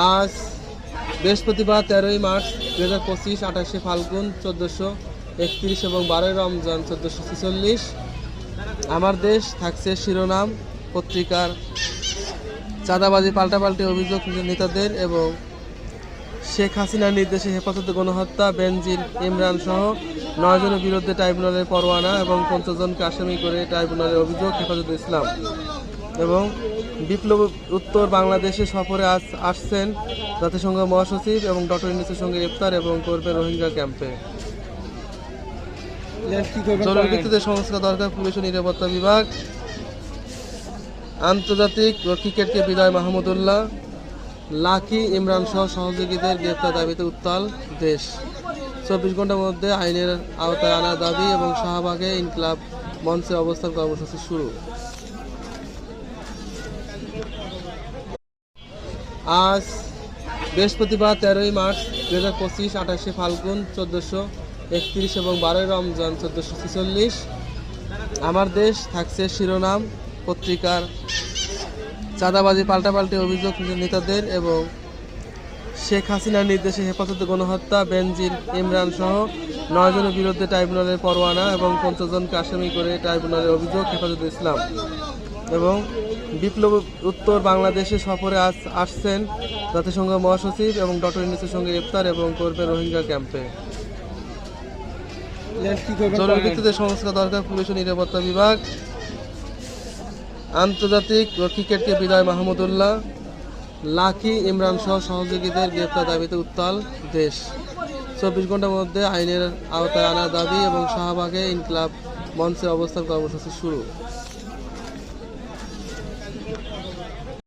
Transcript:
আজ বৃহস্পতিবার 13ই মার্চ 2025, 28শে ফাল্গুন 1431 এবং 12ই রমজান 1446। আমার দেশ থাকছে শিরোনাম পত্রিকার চাঁদাবাজি, পাল্টাপাল্টি অভিযোগ নেতাদের এবং শেখ হাসিনার নির্দেশে হেফাজতে গণহত্যা, বেনজির ইমরান সহ 9 জনের বিরুদ্ধে ট্রাইব্যুনালের পরোয়ানা এবং 50 জনকে আসামি করে ট্রাইব্যুনালের অভিযোগ হেফাজতে ইসলাম। এবং বিপ্লব উত্তর বাংলাদেশে সফরে আসছেন জাতিসংঘ মহাসচিব এবং ডক্টর ইউনূসের সঙ্গে ইফতার এবং করবে রোহিঙ্গা ক্যাম্পে। জরুরি ভিত্তিতে সংস্কার দরকার পুলিশ ও নিরাপত্তা বিভাগ। আন্তর্জাতিক ক্রিকেটকে বিদায় মাহমুদুল্লাহ। লাকি ইমরান সহ সহযোগীদের গ্রেপ্তার দাবিতে উত্তাল দেশ। 24 ঘন্টার মধ্যে আইনের আওতায় আনার দাবি এবং শাহবাগে ইনকিলাব মঞ্চে অবস্থান কর্মসূচি শুরু। আজ বৃহস্পতিবার 13ই মার্চ 2025, 28শে ফাল্গুন 1431 এবং 12ই রমজান 1446। আমার দেশ থাকছে শিরোনাম পত্রিকার চাঁদাবাজি, পাল্টাপাল্টি অভিযোগ নেতাদের এবং শেখ হাসিনার নির্দেশে হেফাজতে গণহত্যা, বেনজির ইমরান সহ 9 জনের বিরুদ্ধে ট্রাইব্যুনালের পরোয়ানা এবং 50 জনকে আসামি করে ট্রাইব্যুনালের অভিযোগ হেফাজতে ইসলাম। এবং বিপ্লব উত্তর বাংলাদেশে সফরে আসছেন জাতিসংঘ মহাসচিব এবং ডক্টর ইউনূসের সঙ্গে ইফতার এবং করবে রোহিঙ্গা ক্যাম্পে। জরুরি ভিত্তিতে সংস্কার দরকার পুলিশ ও নিরাপত্তা বিভাগ। আন্তর্জাতিক ক্রিকেটকে বিদায় মাহমুদুল্লাহ। লাকি ইমরান সহ সহযোগীদের গ্রেপ্তার দাবিতে উত্তাল দেশ। 24 ঘন্টার মধ্যে আইনের আওতায় আনার দাবি এবং শাহবাগে ইনকিলাব মঞ্চে অবস্থান কর্মসূচি শুরু।